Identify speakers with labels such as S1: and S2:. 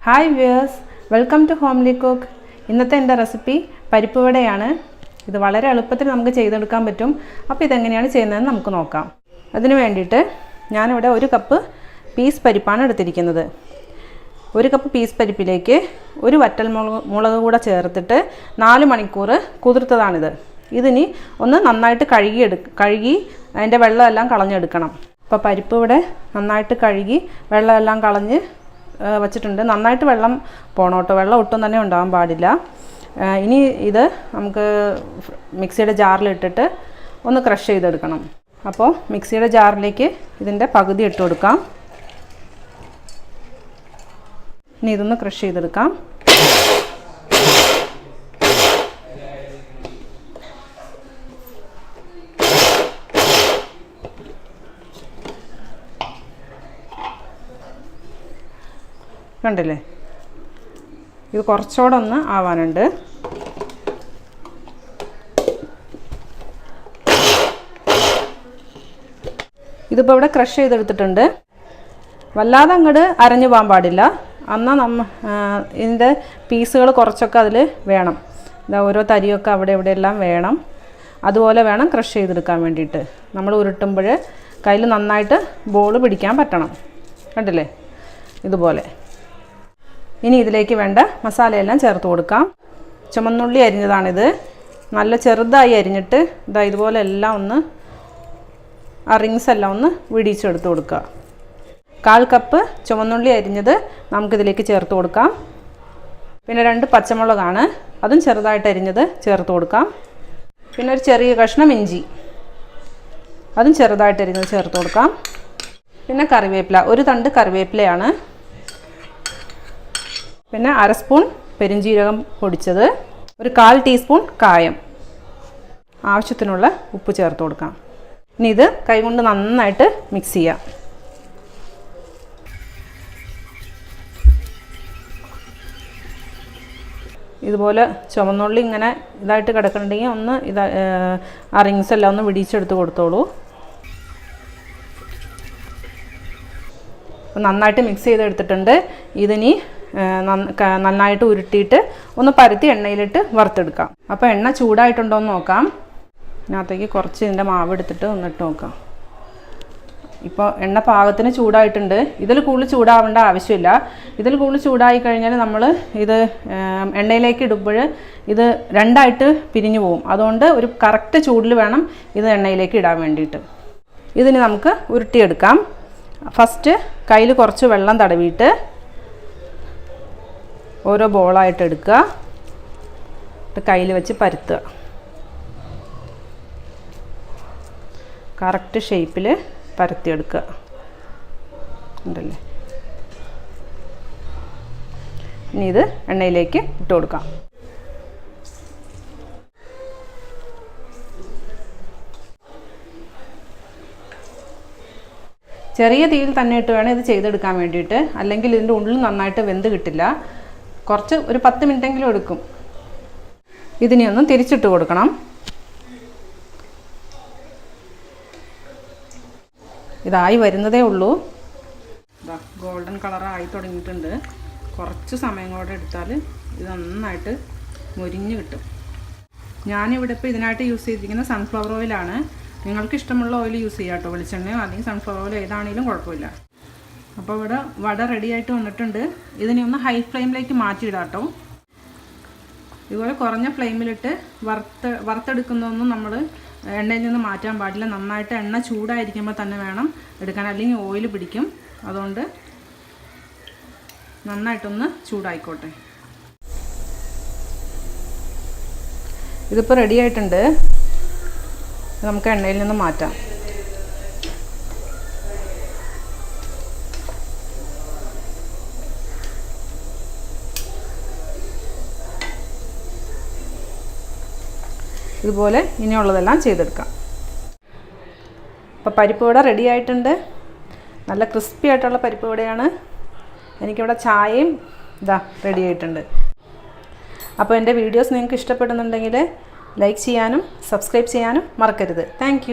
S1: Hi viewers, welcome to HOMELYCOOK. ഇന്നത്തെ എൻ്റെ recipe പരിപ്പുവടയാണ്. ഇത് വളരെ എളുപ്പത്തിൽ നമുക്ക് ചെയ്തെടുക്കാൻ പറ്റും. അപ്പോൾ ഇതെങ്ങനെയാണ് ചെയ്യുന്നതെന്ന് നമുക്ക് നോക്കാം. അതിനു വേണ്ടിയിട്ട് ഞാനിവിടെ 1 കപ്പ് പീസ് പരിപ്പാണ് എടുത്തിരിക്കുന്നത്. 1 കപ്പ് പീസ് പരിപ്പിലേക്ക് 1 വറ്റൽ മുളക് കൂടെ ചേർത്തിട്ട് 4 മണിക്കൂർ കുതിർത്തതാണിത്. ഇതിനി ഒന്ന് നന്നായിട്ട് കഴുകി അതിൻ്റെ വെള്ളമെല്ലാം കളഞ്ഞെടുക്കണം. അപ്പോൾ പരിപ്പ് ഇവിടെ നന്നായിട്ട് കഴുകി വെള്ളമെല്ലാം കളഞ്ഞ് വച്ചിട്ടുണ്ട്. നന്നായിട്ട് വെള്ളം പോകണം കേട്ടോ, വെള്ളം ഒട്ടും തന്നെ ഉണ്ടാകാൻ പാടില്ല. ഇനി ഇത് നമുക്ക് മിക്സിയുടെ ജാറിലിട്ടിട്ട് ഒന്ന് ക്രഷ് ചെയ്തെടുക്കണം. അപ്പോൾ മിക്സിയുടെ ജാറിലേക്ക് ഇതിൻ്റെ പകുതി ഇട്ട് കൊടുക്കാം. ഇനി ഇതൊന്ന് ക്രഷ് ചെയ്തെടുക്കാം. കണ്ടില്ലേ, ഇത് കുറച്ചുകൂടെ ഒന്ന് ആവാനുണ്ട്. ഇതിപ്പോൾ ഇവിടെ ക്രഷ് ചെയ്തെടുത്തിട്ടുണ്ട്. വല്ലാതെ അങ്ങോട്ട് അരഞ്ഞു പോകാൻ പാടില്ല. എന്നാൽ ഇതിൻ്റെ പീസുകൾ കുറച്ചൊക്കെ അതിൽ വേണം. ഓരോ തരിയൊക്കെ അവിടെ എല്ലാം വേണം. അതുപോലെ വേണം ക്രഷ് ചെയ്തെടുക്കാൻ വേണ്ടിയിട്ട്. നമ്മൾ ഉരുട്ടുമ്പോൾ കയ്യിൽ നന്നായിട്ട് ബോൾ പിടിക്കാൻ പറ്റണം. കണ്ടില്ലേ, ഇതുപോലെ. ഇനി ഇതിലേക്ക് വേണ്ട മസാലയെല്ലാം ചേർത്ത് കൊടുക്കാം. ചുമന്നുള്ളി അരിഞ്ഞതാണിത്. നല്ല ചെറുതായി അരിഞ്ഞിട്ട് ഇതുപോലെ എല്ലാം ഒന്ന് റിങ്സ് എല്ലാം ഒന്ന് വിടിച്ചെടുത്ത് കൊടുക്കുക. 1/4 കപ്പ് ചുമന്നുള്ളി അരിഞ്ഞത് നമുക്കിതിലേക്ക് ചേർത്ത് കൊടുക്കാം. പിന്നെ 2 പച്ചമുളകാണ്, അതും ചെറുതായിട്ട് അരിഞ്ഞത് ചേർത്ത് കൊടുക്കാം. പിന്നെ ഒരു ചെറിയ കഷ്ണം ഇഞ്ചി, അതും ചെറുതായിട്ട് അരിഞ്ഞത് ചേർത്ത് കൊടുക്കാം. പിന്നെ കറിവേപ്പില, 1 തണ്ട് കറിവേപ്പിലയാണ്. പിന്നെ 1/2 സ്പൂൺ പെരുംജീരകം പൊടിച്ചത്, ഒരു 1/4 ടീസ്പൂൺ കായം, ആവശ്യത്തിനുള്ള ഉപ്പ് ചേർത്ത് കൊടുക്കാം. ഇനി ഇത് കൈകൊണ്ട് നന്നായിട്ട് മിക്സ് ചെയ്യാം. ഇതുപോലെ ചുവന്നുള്ളി ഇങ്ങനെ ഇതായിട്ട് കിടക്കണമെങ്കിൽ ഒന്ന് റിങ്സ് എല്ലാം ഒന്ന് വിടിച്ചെടുത്ത് കൊടുത്തോളൂ. നന്നായിട്ട് മിക്സ് ചെയ്തെടുത്തിട്ടുണ്ട്. ഇതിനി നന്നായിട്ട് ഉരുട്ടിയിട്ട് ഒന്ന് പരത്തി എണ്ണയിലിട്ട് വറുത്തെടുക്കാം. അപ്പോൾ എണ്ണ ചൂടായിട്ടുണ്ടോ എന്ന് നോക്കാം. ഇതിനകത്തേക്ക് കുറച്ച് ഇതിൻ്റെ മാവ് എടുത്തിട്ട് ഒന്നിട്ട് നോക്കാം. ഇപ്പോൾ എണ്ണ പാകത്തിന് ചൂടായിട്ടുണ്ട്. ഇതിൽ കൂടുതൽ ചൂടാവേണ്ട ആവശ്യമില്ല. ഇതിൽ കൂടുതൽ ചൂടായി കഴിഞ്ഞാൽ നമ്മൾ ഇത് എണ്ണയിലേക്ക് ഇടുമ്പോൾ ഇത് രണ്ടായിട്ട് പിരിഞ്ഞു പോകും. അതുകൊണ്ട് ഒരു കറക്റ്റ് ചൂടിൽ വേണം ഇത് എണ്ണയിലേക്ക് ഇടാൻ വേണ്ടിയിട്ട്. ഇതിന് നമുക്ക് ഉരുട്ടിയെടുക്കാം. ഫസ്റ്റ് കയ്യിൽ കുറച്ച് വെള്ളം തടവിയിട്ട് ഓരോ ബോളായിട്ട് എടുക്കുക. കയ്യിൽ വെച്ച് പരത്തുക. കറക്റ്റ് ഷേപ്പിൽ പരത്തിയെടുക്കുക. ഉണ്ടല്ലേ. ഇനി ഇത് എണ്ണയിലേക്ക് ഇട്ട് കൊടുക്കാം. ചെറിയ തീയിൽ തന്നെ ഇട്ട് വേണം ഇത് ചെയ്തെടുക്കാൻ വേണ്ടിയിട്ട്. അല്ലെങ്കിൽ ഇതിൻ്റെ ഉള്ളിൽ നന്നായിട്ട് വെന്ത് കിട്ടില്ല. കുറച്ച് ഒരു 10 മിനിറ്റെങ്കിലും എടുക്കും. ഇതിനെ ഒന്ന് തിരിച്ചിട്ട് കൊടുക്കണം. ഇതായി വരുന്നതേ ഉള്ളൂ. ഗോൾഡൻ കളറായി തുടങ്ങിയിട്ടുണ്ട്. കുറച്ച് സമയം കൂടെ എടുത്താൽ ഇത് നന്നായിട്ട് മൊരിഞ്ഞ് കിട്ടും. ഞാനിവിടെ ഇപ്പോൾ ഇതിനായിട്ട് യൂസ് ചെയ്തിരിക്കുന്നത് സൺഫ്ലവർ ഓയിലാണ്. നിങ്ങൾക്ക് ഇഷ്ടമുള്ള ഓയിൽ യൂസ് ചെയ്യാം കേട്ടോ. വെളിച്ചെണ്ണയോ അല്ലെങ്കിൽ സൺഫ്ലവർ ഓയിൽ ഏതാണെങ്കിലും കുഴപ്പമില്ല. അപ്പോൾ ഇവിടെ വട റെഡി ആയിട്ട് വന്നിട്ടുണ്ട്. ഇതിനെ ഒന്ന് ഹൈ ഫ്ലെയിമിലേക്ക് മാറ്റിയിടാം കേട്ടോ. ഇതുപോലെ കുറഞ്ഞ ഫ്ലെയിമിലിട്ട് വറുത്തെടുക്കുന്നതൊന്നും നമ്മൾ എണ്ണയിൽ നിന്ന് മാറ്റാൻ പാടില്ല. നന്നായിട്ട് എണ്ണ ചൂടായിരിക്കുമ്പോൾ തന്നെ വേണം എടുക്കാൻ, അല്ലെങ്കിൽ ഓയിൽ പിടിക്കും. അതുകൊണ്ട് നന്നായിട്ടൊന്ന് ചൂടായിക്കോട്ടെ. ഇതിപ്പോൾ റെഡി ആയിട്ടുണ്ട്. നമുക്ക് എണ്ണയിൽ നിന്ന് മാറ്റാം. ഇതുപോലെ ഇനിയുള്ളതെല്ലാം ചെയ്തെടുക്കാം. അപ്പോൾ പരിപ്പ് വട റെഡി ആയിട്ടുണ്ട്. നല്ല ക്രിസ്പി ആയിട്ടുള്ള പരിപ്പ് വടയാണ്. എനിക്കിവിടെ ചായയും റെഡി ആയിട്ടുണ്ട്. അപ്പോൾ എൻ്റെ വീഡിയോസ് നിങ്ങൾക്ക് ഇഷ്ടപ്പെടുന്നുണ്ടെങ്കിൽ ലൈക്ക് ചെയ്യാനും സബ്സ്ക്രൈബ് ചെയ്യാനും മറക്കരുത്. താങ്ക്